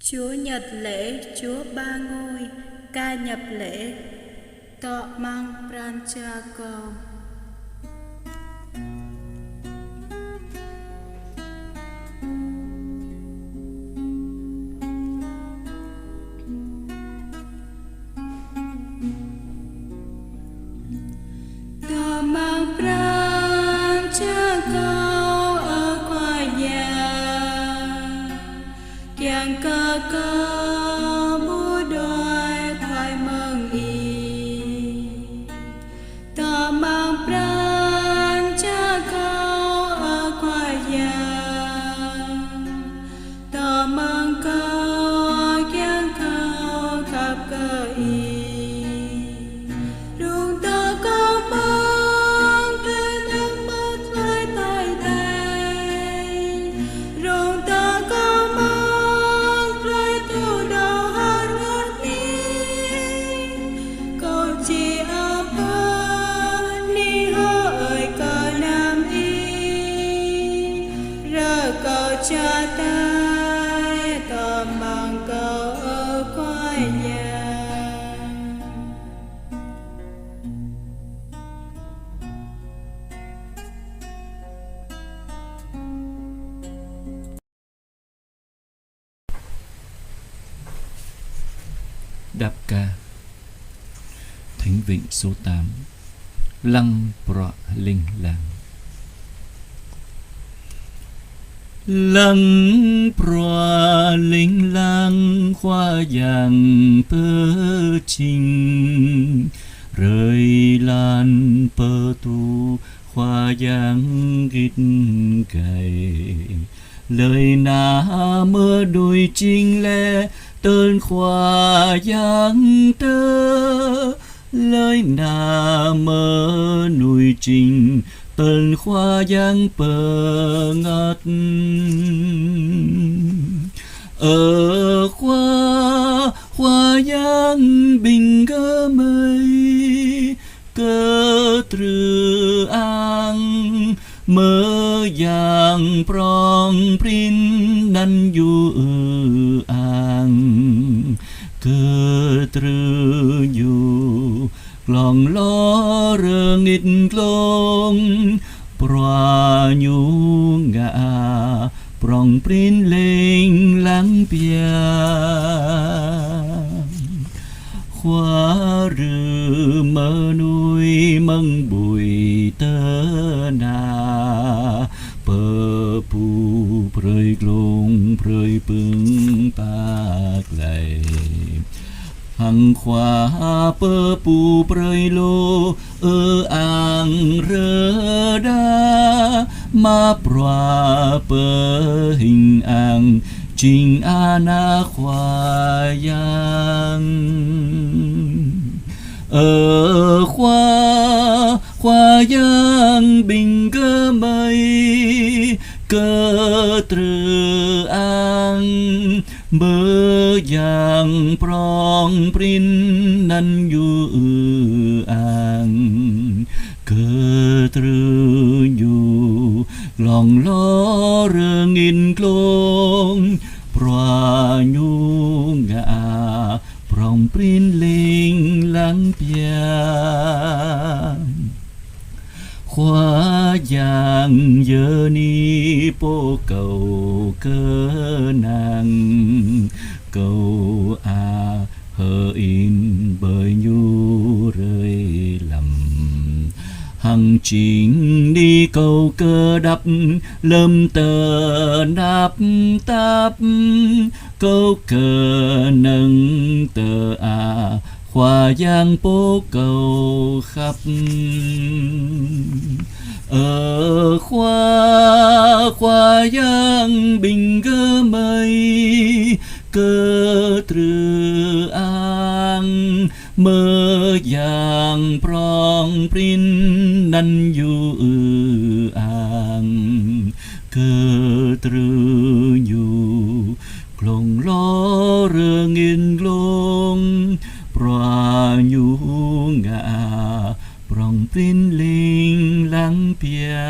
Chúa nhật lễ Chúa ba ngôi, ca nhập lễ tọ mang Francisco. Tọ mang Francisco ở quê nhà, kiang cơ bố đôi thoại mừng y. Tọ mang Francisco ở quê nhà, tọ mang cơ kiang khao khắp cơ y. Cha tay tọ mang câu ở quê nhà. Đáp ca Thánh Vịnh số 8 Lăng Prọ Linh Làng. Lăng Prọ Linh Làng khoa giang pơ trình, rơi lan pơ tu khoa giang gít gầy. Lời na mơ đôi chinh lẽ tên khoa giang tơ, lời na mơ nuôi trình tên khoa giang pơ ngất. Ở khoa giang bình cơ mây, cơ trừ ang mơ giang prong prin nan du ang. Cơ trừ du lòng lo rơ nghịch lông, pra nhu ngã prong prin lên lăng bia. Khoa rư mơ nuôi măng bùi tơ na, pơ pu prơi glông prơi pưng bạc lầy. Hằng khoa pơ pu prơi lô ang rơ đa, ma pra pơ hình ang trình ana khoa giang. Ở khoa giang bình cơ mây, cơ trừ ang mơ giang prong prin nan du ang. Cơ trừ du lòng lo rơ nghìn klong, pra nhu ngã prong prin linh lăng bia. Khoa giang giờ ni po cầu cơ nàng, cầu hờ in bởi nhu rơi lầm. Hằng chính đi cầu cơ đắp lâm tờ nắp táp, câu cơ nâng tờ khoa giang po cầu khắp. Ở khoa giang bình cơ mây, cơ trừ ang mơ giang prong prin nan du ang. Cơ trừ du klong lo rơ nghìn glong, pra nhu ngã prong prin linh lăng bia.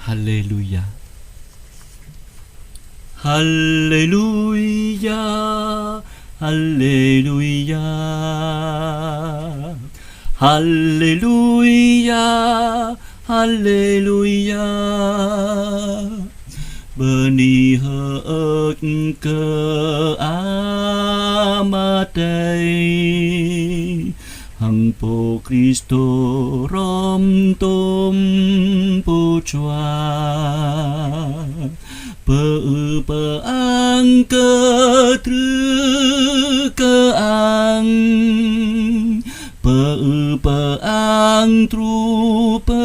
Hallelujah. Hallelujah. Hallelujah. Hallelujah. Hallelujah. Beni hỡt cơ amatei hằng po Cristo rom tom po choa pơ ang cơ trư cơ ang pơ ang tru pơ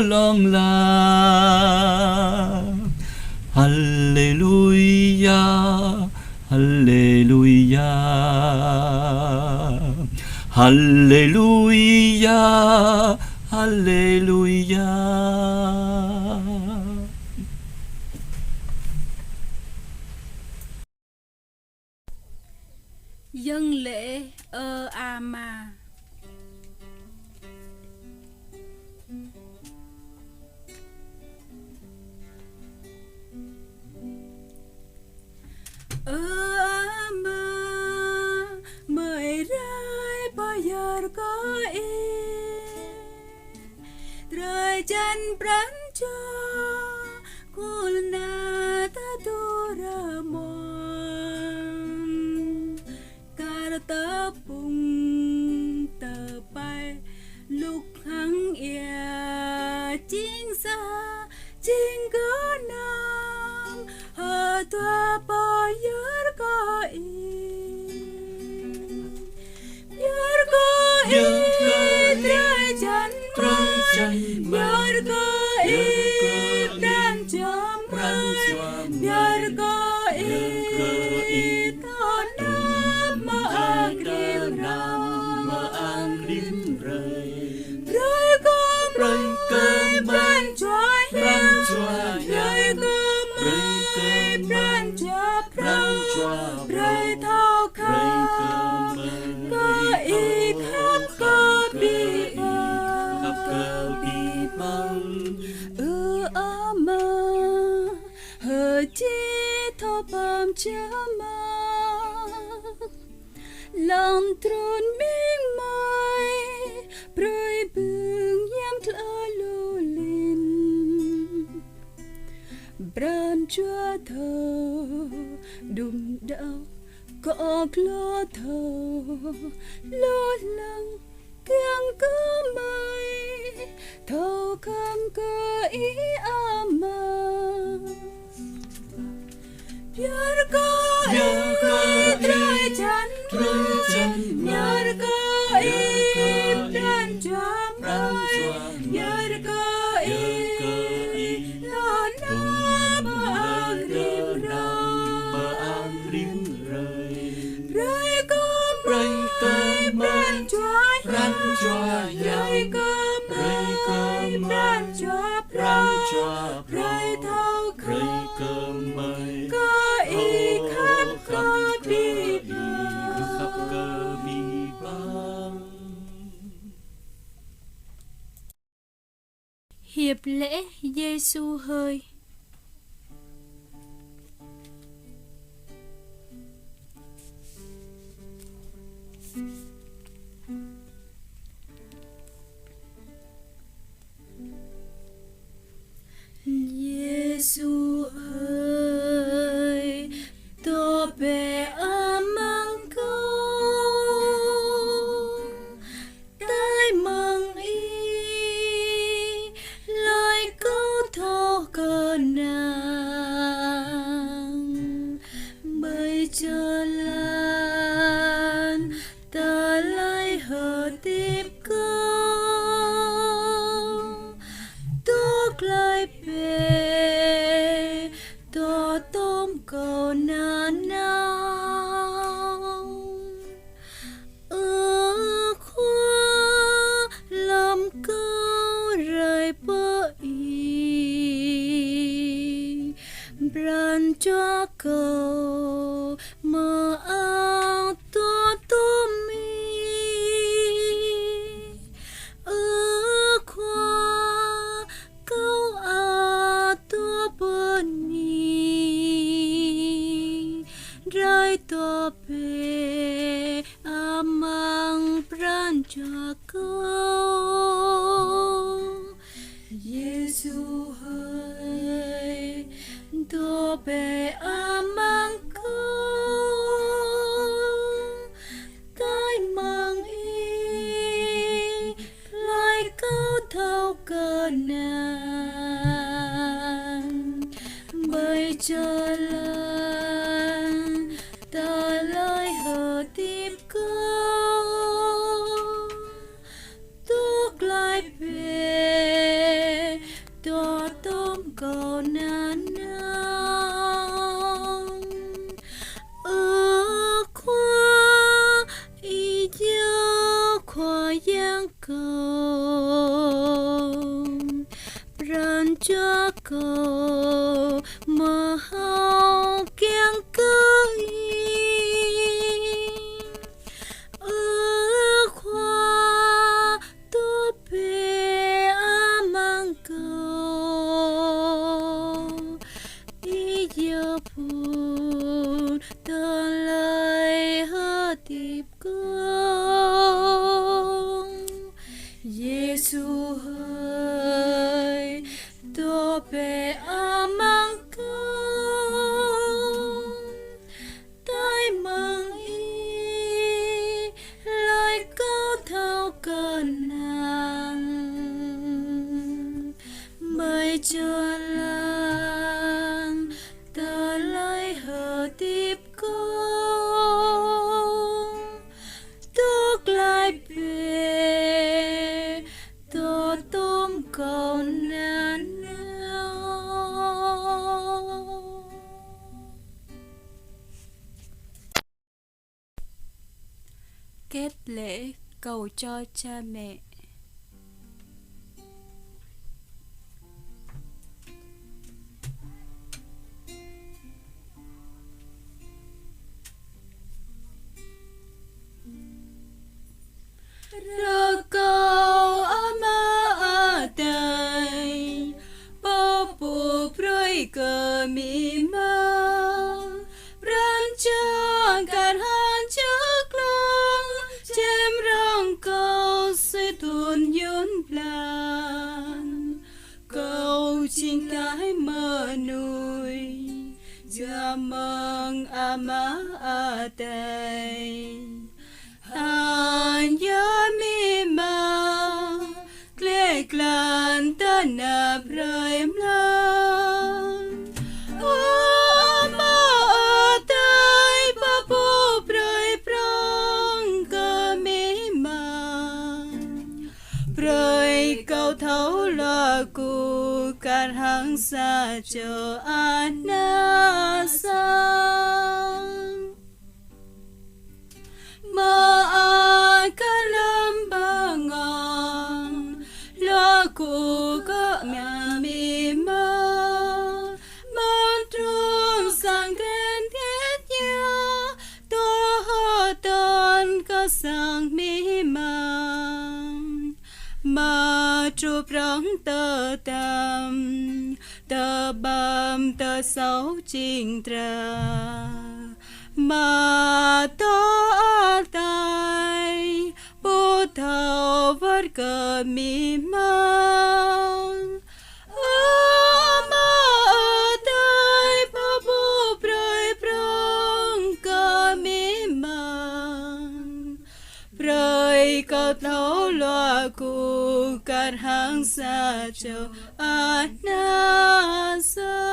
long la. Hallelujah, Hallelujah, Hallelujah, Hallelujah. Dâng lễ ama. Mời rơi bao giờ có ý trời chân brắn cho kulna ta tu ra mon cả ta bung tờ bay lúc hăng ia chính xa chính có nam hờ tua bao giờ có ý Biar ko ikan biar ko ikan jamran biar ko ikan maangrim ray ray ban choy ray ban choy ray thao khắp có ý khắp có bi băng ama hờ chi thọ bám chama lòng trốn miếng mây prơi bừng yam thla lu lin bran chua thơ đùng đau có lo thơ lo lắng kiang cơ mây thâu kham cơ ý ama biar ko trời chân biar ko dan jam biar ko lo nam angrim ray kom ban choy ray kom ban choy ray thao khắp có ý khắp có bi băng. Hiệp lễ Giêsu hơi. Giêsu ơi, tôi bé amang câu, tai mang ý, lời câu thô cơ nàng, bởi cho lan, ta lại hờ tiếp câu, tốt lại to tôm cầu na nào khoa làm câu rời bờ ý bran cho cầu mơ áo to tôm mi khoa câu nàng bởi cho làng ta lời hờ tiếp câu tuốt lại về tòa tôm cầu nan nang khoa y nhớ khoa giang cầu ran cho cầu mơ hao kiêng cưới khoa tu bề mang cầu y giờ phun ta lời hơ tiếp con Giêsu ơi tu bề mang cầu tai mừng y lời câu thao cơn nàng mời cho làng ta lời hờ tiếp con tuốt lại về tổ tôm cầu nan kết lễ cầu cho cha mẹ. Ra cầu ama tay bao bù proi cơ mi ma ran cha gan han chắc long chem rong cầu sẽ tuôn yun plan cầu chính cái mơ nuôi giờ mong ama tay mi ma kle klan ta na praem lan ma tai pa po prai prang ka mi ma prai câu thấu lo cu cả hang xa cho ana sang mơ ai cả lâm ba ngang lo cụ có nhà mi mơ mơ trung sang khen thiết nhau to hơ ton có sang mi mà chụp rong tơ tầm tơ bầm tơ xấu trình tra mà to tay bố thầu vất cờ mi mang mà tay bố bơi prong cờ mi mang bơi cờ thấu loa cu cát hàng xa châu ana sa